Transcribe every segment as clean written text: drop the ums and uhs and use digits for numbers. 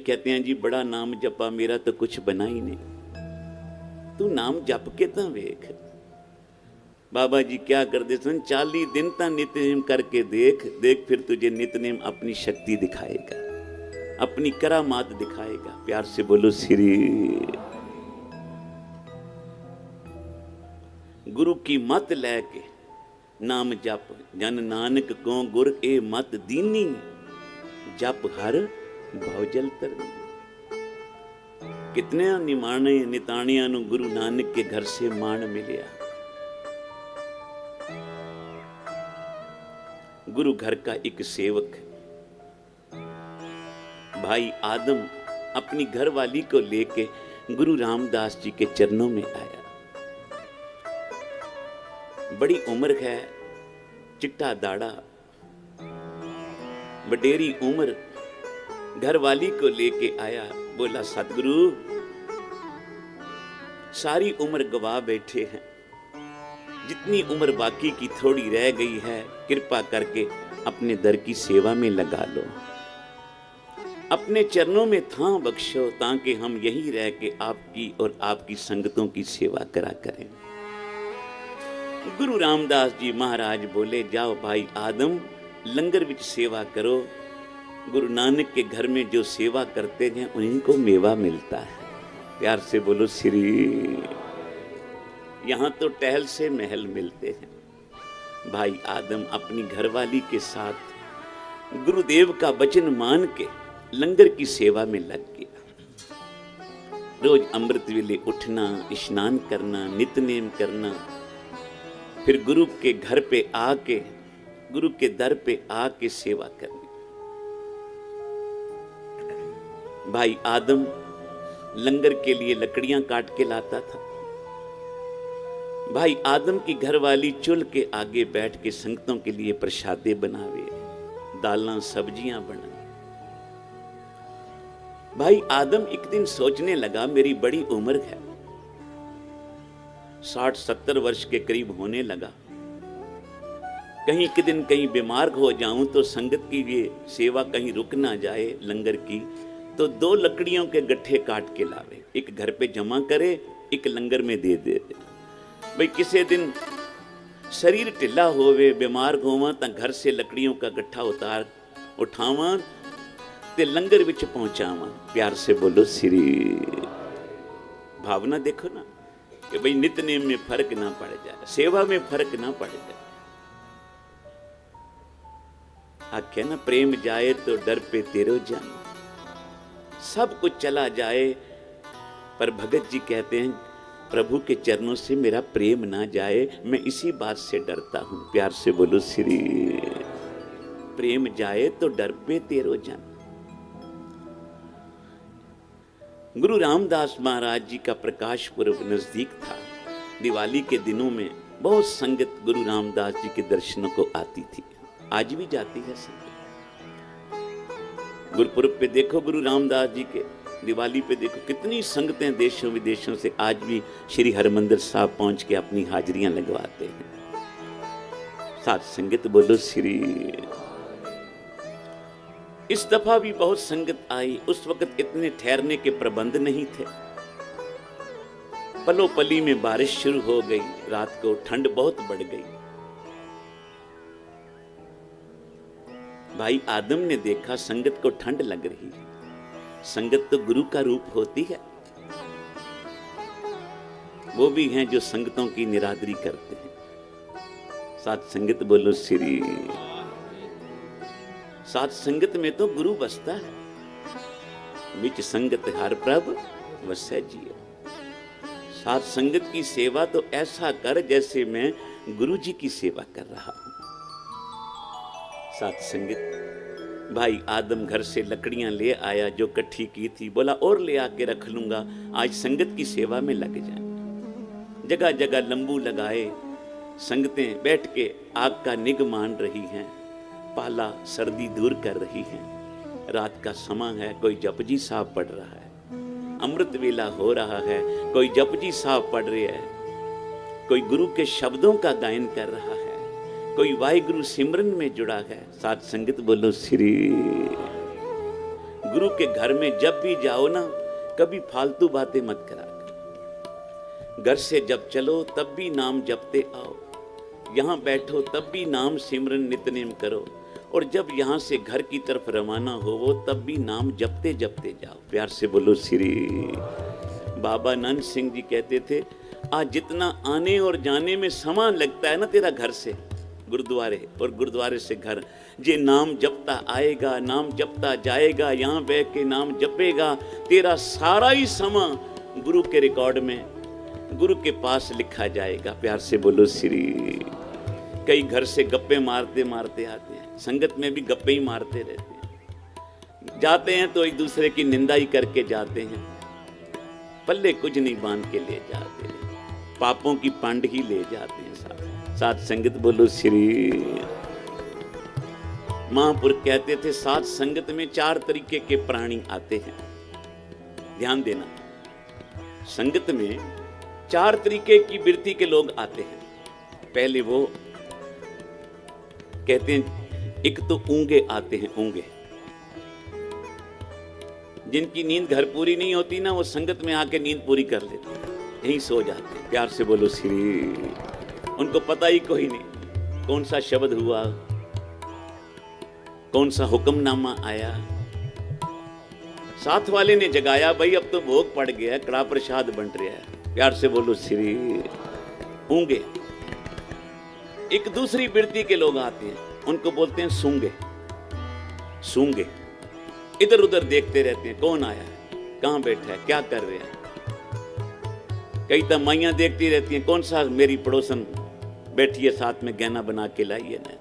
कहते हैं जी बड़ा नाम जपा, मेरा तो कुछ बना ही नहीं। तू नाम जप के तो वेख। बाबा जी क्या करते सन, 40 दिन तो नित्यनेम करके देख देख, फिर तुझे नित्यनेम अपनी शक्ति दिखाएगा, अपनी करामात दिखाएगा। प्यार से बोलो श्री। गुरु की मत लेके नाम जप, जन नानक को गुर ए मत दीनी, जप हर भवजल तरनी। कितने निमाणे निताणियां नू गुरु नानक के घर से मान मिलिया। गुरु घर का एक सेवक भाई आदम अपनी घरवाली को लेके गुरु रामदास जी के चरणों में आया। बड़ी उम्र है, चिट्टा दाढ़ा, बडेरी उम्र, घरवाली को लेके आया। बोला सतगुरु सारी उम्र गवा बैठे हैं, जितनी उम्र बाकी की थोड़ी रह गई है, कृपा करके अपने दर की सेवा में लगा लो, अपने चरणों में थां बख्शो, ताकि हम यहीं रह के आपकी और आपकी संगतों की सेवा करा करें। गुरु रामदास जी महाराज बोले जाओ भाई आदम, लंगर विच सेवा करो। गुरु नानक के घर में जो सेवा करते हैं उन्हीं को मेवा मिलता है। प्यार से बोलो श्री। यहां तो टहल से महल मिलते हैं। भाई आदम अपनी घरवाली के साथ गुरुदेव का वचन मान के लंगर की सेवा में लग गया। रोज अमृत वेले उठना, स्नान करना, नित्यनेम करना, फिर गुरु के घर पे आके, गुरु के दर पे आके सेवा करनी। भाई आदम लंगर के लिए लकड़ियां काट के लाता था। भाई आदम की घरवाली चुल्ह के आगे बैठ के संगतों के लिए प्रसादे बनावे, दालां सब्जियां बना। भाई आदम एक दिन सोचने लगा मेरी बड़ी उम्र है, 60-70 वर्ष के करीब होने लगा, कहीं के दिन कहीं बीमार हो जाऊं तो संगत की ये सेवा कहीं रुक ना जाए लंगर की, तो 2 लकड़ियों के गट्ठे काट के लावे, एक घर पे जमा करे, एक लंगर में दे दे। भाई किसी दिन शरीर ढिला होवे, बीमार होवा, तो घर से लकड़ियों का गट्ठा उठावा ते लंगर विच पहुंचावा। प्यार से बोलो श्री। भावना देखो ना कि भाई नित्यनेम में फर्क ना पड़ जाए, सेवा में फर्क ना पड़ जाए। आख्या ना प्रेम जाए तो डर पे तेरो जान, सब कुछ चला जाए पर भगत जी कहते हैं प्रभु के चरणों से मेरा प्रेम ना जाए, मैं इसी बात से डरता हूं। प्यार से बोलो श्री। प्रेम जाए तो डर पे तेरो जान। गुरु रामदास महाराज जी का प्रकाश पर्व नजदीक था। दिवाली के दिनों में बहुत संगत गुरु रामदास जी के दर्शनों को आती थी, आज भी जाती है संगत। गुरुपुरब पे देखो गुरु रामदास जी के, दिवाली पे देखो कितनी संगतें देशों विदेशों से आज भी श्री हरमंदिर साहब पहुंच के अपनी हाजिरियां लगवाते हैं। साथ संगत बोलो श्री। इस दफा भी बहुत संगत आई। उस वक्त इतने ठहरने के प्रबंध नहीं थे। पलो पली में बारिश शुरू हो गई, रात को ठंड बहुत बढ़ गई। भाई आदम ने देखा संगत को ठंड लग रही है। संगत तो गुरु का रूप होती है। वो भी हैं जो संगतों की निरादरी करते हैं। साथ संगत बोलो श्री। साथ संगत में तो गुरु बसता है। बिच संगत हर प्रभ वसै जियो। साथ संगत की सेवा तो ऐसा कर जैसे मैं गुरु जी की सेवा कर रहा हूं। साथ संगत भाई आदम घर से लकड़ियां ले आया जो इकट्ठी की थी। बोला और ले आके रख लूंगा, आज संगत की सेवा में लग जाए। जगह जगह लंबू लगाए, संगतें बैठ के आग का निग मान रही हैं, पाला सर्दी दूर कर रही हैं। रात का समय है, कोई जपजी साहब पढ़ रहा है, अमृत वेला हो रहा है, कोई जपजी साहब पढ़ रहे हैं, कोई गुरु के शब्दों का गायन कर रहा है, कोई वाहिगुरु सिमरन में जुड़ा है। साथ संगत बोलो श्री। गुरु के घर में जब भी जाओ ना, कभी फालतू बातें मत करा। घर से जब चलो तब भी नाम जपते आओ, यहाँ बैठो तब भी नाम सिमरन नित्यनेम करो, और जब यहाँ से घर की तरफ रवाना हो वो तब भी नाम जपते जपते जाओ। प्यार से बोलो श्री। बाबा नंद सिंह जी कहते थे, आज जितना आने और जाने में समय लगता है ना तेरा घर से गुरुद्वारे और गुरुद्वारे से घर, जे नाम जपता आएगा, नाम जपता जाएगा, यहाँ बैठ के नाम जपेगा, तेरा सारा ही समय गुरु के रिकॉर्ड में, गुरु के पास लिखा जाएगा। प्यार से बोलो श्री। कई घर से गप्पे मारते मारते आते हैं, संगत में भी गप्पे ही मारते रहते हैं, जाते हैं तो एक दूसरे की निंदा ही करके जाते हैं, पल्ले कुछ नहीं बांध के ले जाते, पापों की पांड ही ले जाते हैं साथ संगत। बोलो श्री। महापुरुष कहते थे, साथ संगत में 4 तरीके के प्राणी आते हैं। ध्यान देना, संगत में 4 तरीके की वृत्ति के लोग आते हैं। पहले वो कहते हैं, एक तो ऊंगे आते हैं, ऊंगे, जिनकी नींद घर पूरी नहीं होती ना, वो संगत में आके नींद पूरी कर लेते हैं, यहीं सो जाते हैं। प्यार से बोलो श्री। उनको पता ही कोई नहीं कौन सा शब्द हुआ, कौन सा हुक्मनामा आया, साथ वाले ने जगाया, भाई अब तो भोग पड़ गया, कड़ा प्रसाद बंट रहा है। प्यार से बोलो श्री। ऊंगे। एक दूसरी वृत्ति के लोग आते हैं, उनको बोलते हैं सूंगे। सूंगे इधर उधर देखते रहते हैं, कौन आया है, कहां बैठा है, क्या कर रहे हैं। कई तो माइयां देखती रहती हैं, कौन सा मेरी पड़ोसन बैठी है साथ में, गहना बना के लाई है ना,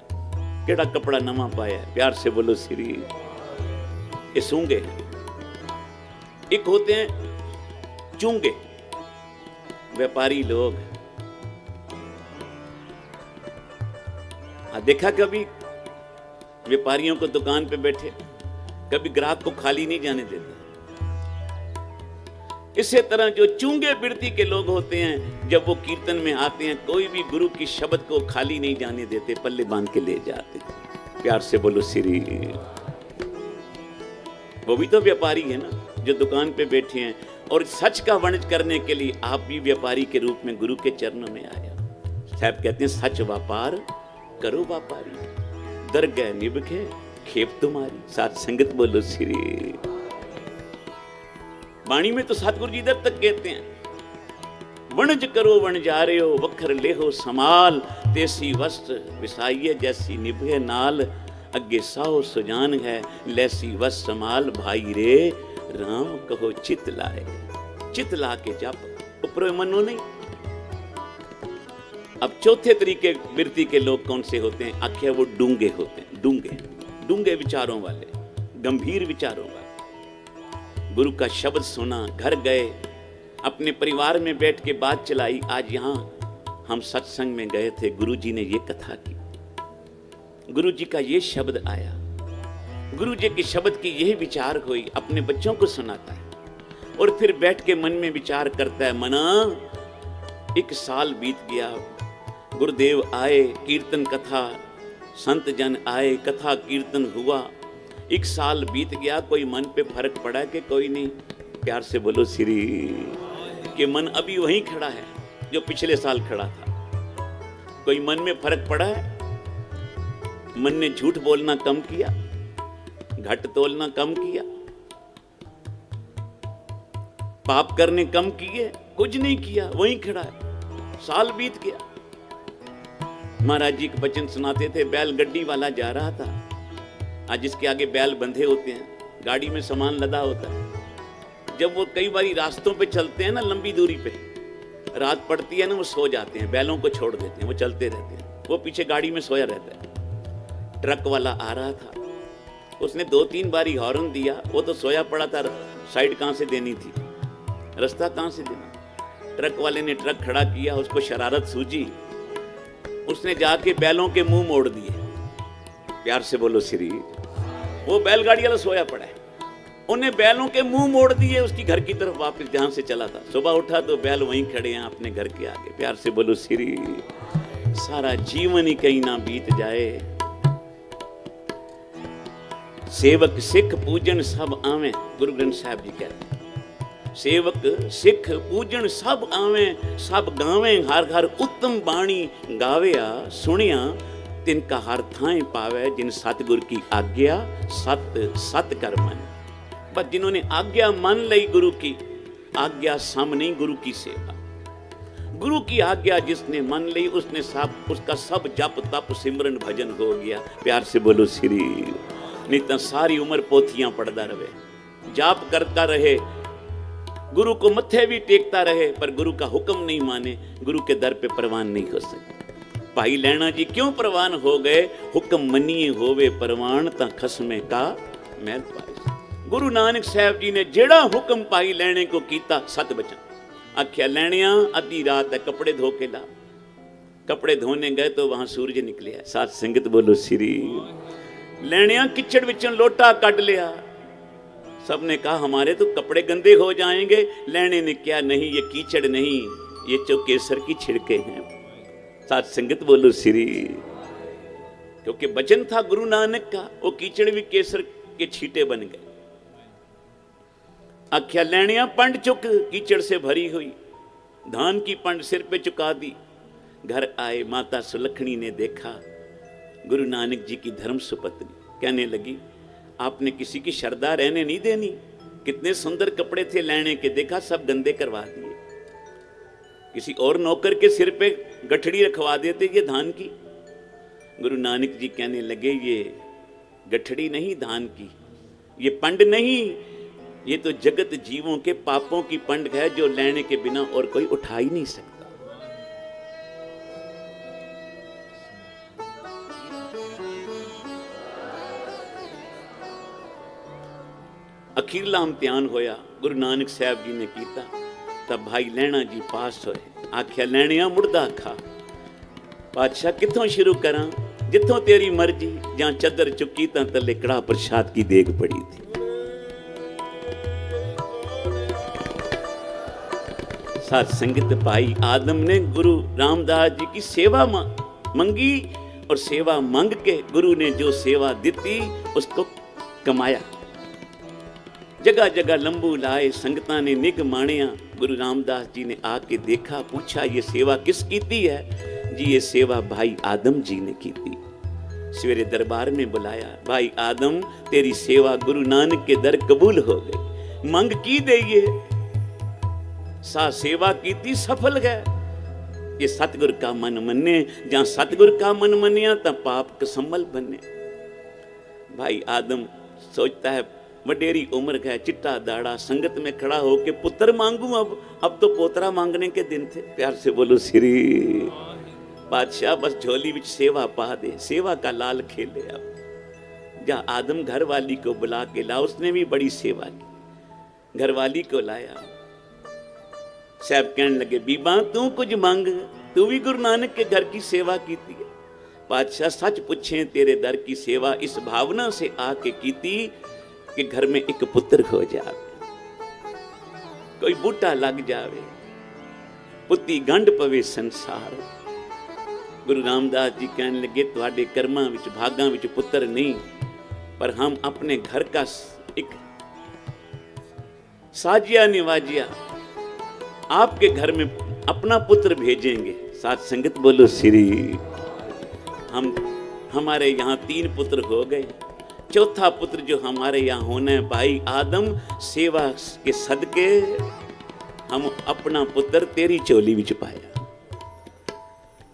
केड़ा कपड़ा नवा पाया है। प्यार से बोलो श्री। ये सूंगे हैं। एक होते हैं चूंगे, व्यापारी लोग। देखा कभी व्यापारियों को दुकान पे बैठे, कभी ग्राहक को खाली नहीं जाने देते। इसी तरह जो चूंगे वृत्ति के लोग होते हैं, जब वो कीर्तन में आते हैं, कोई भी गुरु की शब्द को खाली नहीं जाने देते, पल्ले बांध के ले जाते। प्यार से बोलो श्री। वो भी तो व्यापारी है ना, जो दुकान पे बैठे हैं, और सच का वर्णन करने के लिए आप भी व्यापारी के रूप में गुरु के चरणों में आया। साहब कहते हैं, सच व्यापार करो व्यापारी, दरगह निभके खेप तुम्हारी। साथ संगत बोलो श्री। वाणी में तो सतगुरु जी इधर तक कहते हैं, वणज करो वणजारे हो, वखर ले हो समाल, तेसी वस्त्र विसाइये जैसी निभे नाल, अगे साहो सुजान है लैसी वस समाल, भाई रे राम कहो चित लाए। चित ला के जप, ऊपर मनो नहीं। अब चौथे तरीके वृत्ति के लोग कौन से होते हैं? आखिया वो डूंगे होते हैं। डूंगे विचारों वाले, गंभीर विचारों वाले। गुरु का शब्द सुना, घर गए, अपने परिवार में बैठ के बात चलाई। आज यहाँ हम सत्संग में गए थे, गुरु जी ने ये कथा की, गुरु जी का ये शब्द आया, गुरु जी के शब्द की यही विचार हुई। अपने बच्चों को सुनाता है और फिर बैठ के मन में विचार करता है। मना 1 साल बीत गया, गुरुदेव आए, कीर्तन कथा, संत जन आए, कथा कीर्तन हुआ, 1 साल बीत गया, कोई मन पे फर्क पड़ा कि कोई नहीं? प्यार से बोलो श्री। कि मन अभी वहीं खड़ा है जो पिछले साल खड़ा था। कोई मन में फर्क पड़ा है? मन ने झूठ बोलना कम किया, घट तोलना कम किया, पाप करने कम किए? कुछ नहीं किया, वहीं खड़ा है। साल बीत गया। महाराज जी के वचन सुनाते थे, बैलगड्डी वाला जा रहा था, आज जिसके आगे बैल बंधे होते हैं, गाड़ी में सामान लदा होता है। जब वो कई बारी रास्तों पे चलते हैं ना, लंबी दूरी पे, रात पड़ती है ना, वो सो जाते हैं, बैलों को छोड़ देते हैं, वो चलते रहते हैं, वो पीछे गाड़ी में सोया रहता है। ट्रक वाला आ रहा था, उसने 2-3 बारी हॉर्न दिया, वो तो सोया पड़ा था, साइड कहाँ से देनी थी, रास्ता कहाँ से देना। ट्रक वाले ने ट्रक खड़ा किया, उसको शरारत सूझी, उसने जाके बैलों के मुंह मोड़ दिए। प्यार से बोलो श्री। वो बैलगाड़ी वाला सोया पड़ा है, उन्हें बैलों के मुंह मोड़ दिए, उसकी घर की तरफ वापस जहां से चला था। सुबह उठा तो बैल वहीं खड़े हैं अपने घर के आगे। प्यार से बोलो श्री। सारा जीवन ही कहीं ना बीत जाए, सेवक सिख पूजन सब आवे, गुरु ग्रंथ साहब जी कहते हैं। सेवक सिख पूजन सब आवे, सब गावे हर हर उत्तम बाणी गाविया सुनिया, तिनका हर थाएं पावे, जिन सतगुर की आज्ञा सत सत कर मन। बस जिन्होंने आज्ञा मान ली गुरु की, आज्ञा सम नहीं, गुरु की सेवा। गुरु की आज्ञा जिसने मान ली उसने सब, उसका सब जप तप सिमरन भजन हो गया। प्यार से बोलो श्री। नहीं तो सारी उम्र पोथियां पढ़ता रहे, जाप करता रहे, गुरु को मत्थे भी टेकता रहे, पर गुरु का हुक्म नहीं माने, गुरु के दर पे परवान नहीं हो सकते। भाई लैणा जी क्यों परवान हो गए? हुक्म मनिए होवे परवान, ता खसमे का मैल पाए। गुरु नानक साहब जी ने जेड़ा हुक्म भाई लैणे को कीता, सत बचन आख्या, लैणिया अद्धी रात है कपड़े धो के ला। कपड़े धोने गए तो वहां सूरज निकले। साथ संगत बोलो श्री। लैणिया किचड़ विचों लोटा कट लिया। सबने कहा हमारे तो कपड़े गंदे हो जाएंगे। लैणे ने क्या, नहीं ये कीचड़ नहीं, ये जो केसर की छिड़के हैं। साथ संगत बोलो श्री। क्योंकि वचन था गुरु नानक का, वो कीचड़ भी केसर के छींटे बन गए। आख्या लैणिया पंड चुक, कीचड़ से भरी हुई धान की पंड सिर पे चुका दी। घर आए, माता सुलखनी ने देखा गुरु नानक जी की धर्म सुपत्नी। कहने लगी, आपने किसी की श्रद्धा रहने नहीं देनी। कितने सुंदर कपड़े थे लैणे के, देखा सब गंदे करवा दिए। किसी और नौकर के सिर पे गठड़ी रखवा देते ये धान की। गुरु नानक जी कहने लगे, ये गठड़ी नहीं धान की, ये पंड नहीं, ये तो जगत जीवों के पापों की पंड है, जो लेने के बिना और कोई उठा ही नहीं सकता। अखीरला इम्तिहान होया, गुरु नानक साहब जी ने कीता। तब भाई लैणा जी पास होए। आख्या लैणिया मुर्दा खा। पातशाह कितों शुरू करा? जिथों तेरी मर्जी। जहां चदर चुकी तां तले कड़ा प्रसाद की देग पड़ी थी। साथ संगत भाई आदम ने गुरु रामदास जी की सेवा मंगी, और सेवा मांग के गुरु ने जो सेवा दी उसको कमाया। जगह जगह लंबू लाए, संगतां ने निग माणिया। गुरु रामदास जी ने आके देखा, पूछा ये सेवा किस कीती है? जी ये सेवा भाई आदम जी ने की थी। सवेरे दरबार में बुलाया, भाई आदम तेरी सेवा गुरु नानक के दर कबूल हो गई, मंग की दइए। सा सेवा कीती सफल गए। ये सतगुर का मन मन्ने, जहां सतगुर का मन मनिया ता पाप कसम्मल बने। भाई आदम सोचता है वडेरी उम्र है, चिट्टा दाड़ा, संगत में खड़ा होके पुत्र मांगू। अब तो पोतरा मांगने के दिन थे। प्यार से बोलो श्री। बादशाह बस झोली विच सेवा पा दे, सेवा का लाल खेले। अब जा आदम घरवाली को बुला के ला, उसने भी बड़ी सेवा की। घरवाली को लाया, साहब कहने लगे, बीबा तू कुछ मांग, तू भी गुरु नानक के घर की सेवा की थी। बादशाह सच पूछे, तेरे दर की सेवा इस भावना से आके की थी कि घर में एक पुत्र हो जावे, कोई बूटा लग जावे, पुती गंढ पवे संसार। गुरु रामदास जी कहने लगे, तुहाडे कर्मां विच भागां विच पुत्र नहीं, पर हम अपने घर का एक साजिया निवाजिया आपके घर में अपना पुत्र भेजेंगे। साथ संगत बोलो श्री। हमारे यहाँ 3 पुत्र हो गए, चौथा पुत्र जो हमारे यहाँ होना है भाई आदम, सेवा के सदके हम अपना पुत्र तेरी चोली विच पाया।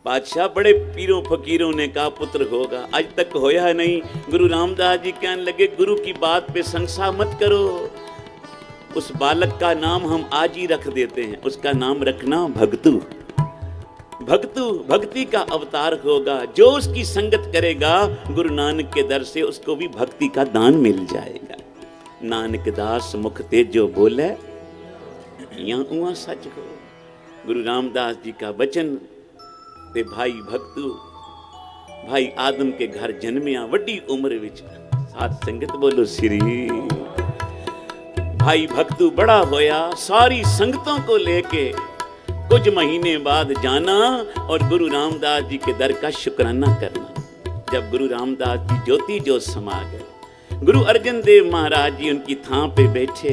बादशाह बड़े पीरों फकीरों ने कहा पुत्र होगा, आज तक होया नहीं। गुरु रामदास जी कहने लगे, गुरु की बात पे संशय मत करो। उस बालक का नाम हम आज ही रख देते हैं, उसका नाम रखना भक्तु। भक्तु भक्ति का अवतार होगा। जो उसकी संगत करेगा गुरु नानक के दर से, उसको भी भक्ति का दान मिल जाएगा। नानक दास मुख ते जो बोले, या उआ सच हो। गुरु रामदास जी का वचन ते भाई भक्तु भाई आदम के घर जन्मिया वड्डी उम्र विच। साथ संगत बोलो श्री। भाई भक्तू बड़ा होया, सारी संगतों को लेके कुछ महीने बाद जाना और गुरु रामदास जी के दर का शुक्राना करना। जब गुरु रामदास जी ज्योति जो समा गए, गुरु अर्जन देव महाराज जी उनकी थां पे बैठे,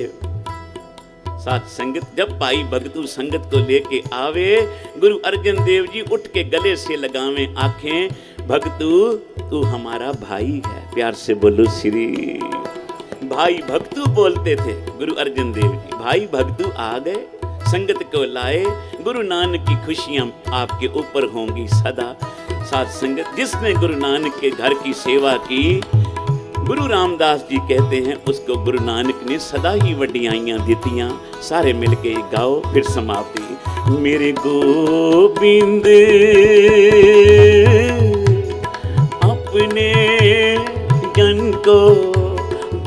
साथ संगत जब पाई भगतू संगत को लेके आवे, गुरु अर्जन देव जी उठ के गले से लगावे, आंखें भगतू तू हमारा भाई है। प्यार से बोलो श्री भाई भगतू बोलते थे गुरु अर्जन देव जी। भाई भगतू आ गए, संगत को लाए, गुरु नानक की खुशियां आपके ऊपर होंगी सदा। साथ संगत जिसने गुरु नानक के घर की सेवा की, गुरु रामदास जी कहते हैं उसको गुरु नानक ने सदा ही वडियाइयां दितियां। सारे मिलके गाओ, फिर समाप्ति। मेरे गोबिंद अपने जन को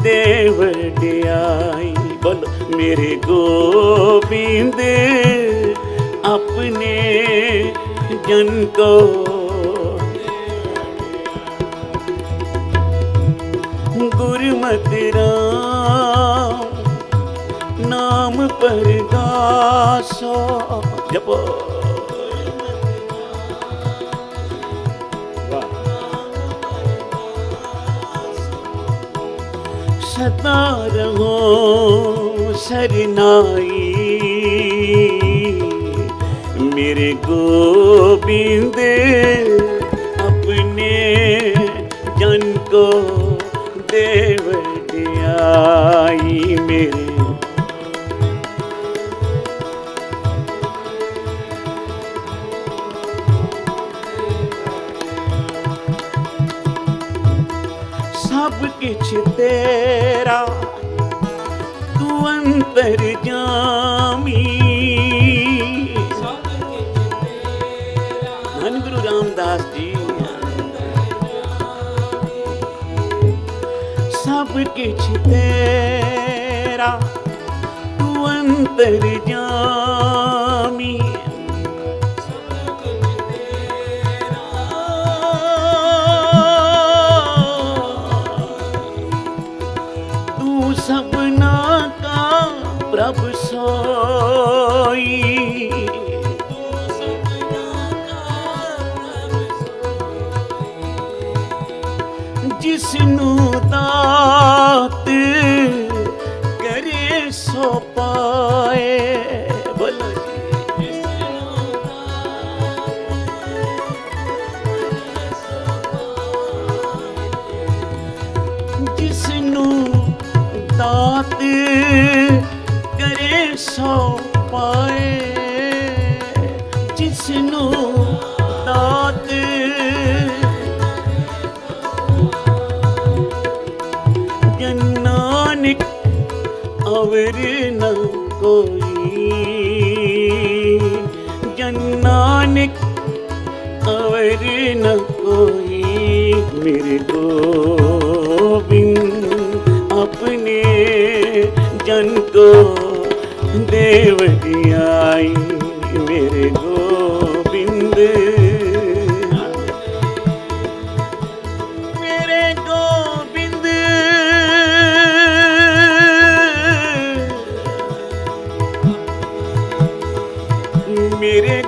दे वडियाई, बोलो मेरे गोबिंद अपने जन को। गुरुमति राम नाम पर गासो, जपो सदा रहो सरनाई, मेरे गोबिंद अपने जन को दे वडियाई। मेरे सब किछ तेरा तू अंतर जामी, धन गुरु रामदास जी। सब किछ तेरा तू अंतर जामी, तू सबना का प्रभु सोई, जिसनु दात करे सो पाए, बोलो जी। जिसनु दात करे सो पाए, जिसनु दात नानक अवर न कोई, जन नानक अवर न कोई। मेरे गोबिंद अपने जन को दे वडियाई, मेरे गोबिंद मेरे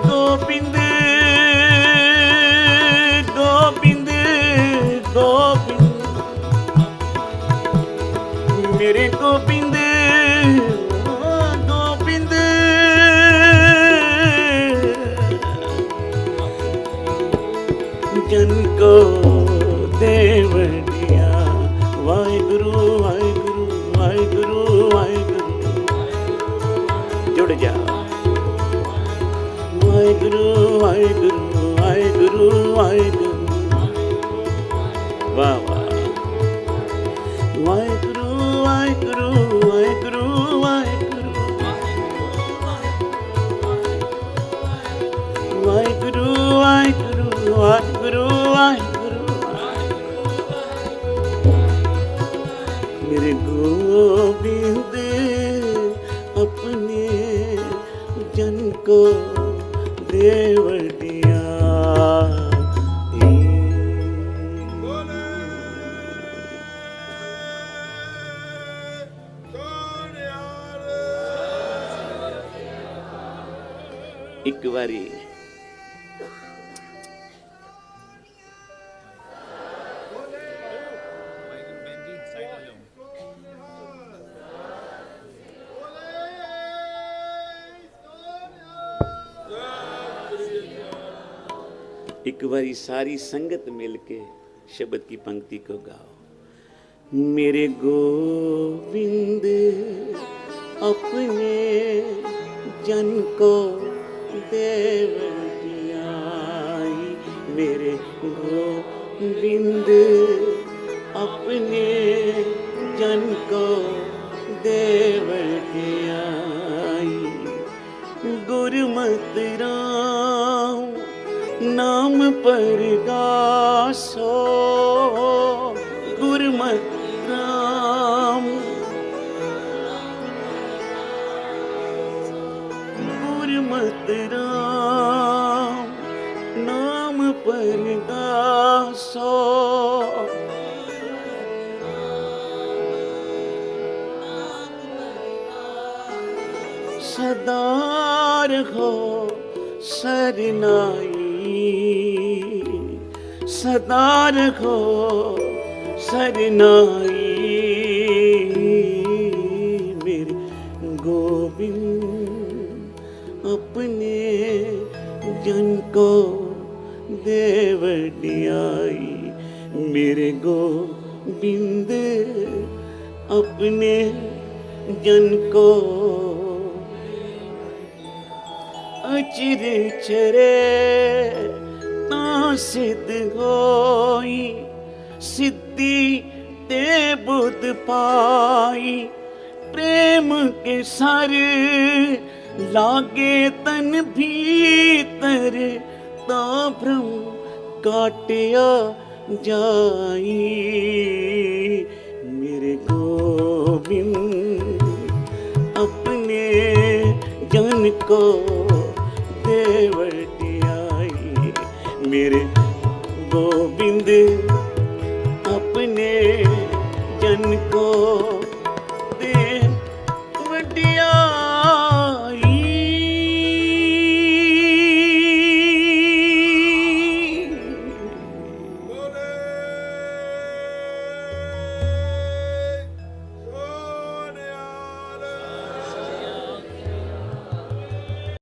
गोबिंद गोबिंद गोबिंद, मेरे गोबिंद गोबिंद, जन को दे वडिया। वाहिगुरु वाहिगुरु वाहिगुरु वाहिगुरु, जुड़ जा। वाहिगुरु वाहिगुरु वाहिगुरु वाहिगुरु, वाह वाह। वाहिगुरु वाहिगुरु वाहिगुरु वाहिगुरु, वाहिगुरु वाहिगुरु वाहिगुरु वाहिगुरु। मेरे गोबिंद अपने जन को दे वडियाई। एक बारी एक बारी सारी संगत मिलके शब्द की पंक्ति को गाओ। मेरे गोविंद अपने जन को देव दियाई, मेरे गोविंद अपने जन को देव दियाई। गुरमत राम नाम पर गासो, गुरमत राम, गुरमत राम नाम पर गासो। सदा रहो सरनाई, सदा रहो सरनाई, मेरे गोविंद अपने जन को देव दियाई, मेरे गोविंद अपने जन को। अचिर चरे ता सिद्ध होई, सिद्धि ते बुध पाई, प्रेम के सर लागे तन भीतर, ता भ्रम काटिया जाई, मेरे गोविंद अपने जन को देव दियाई, मेरे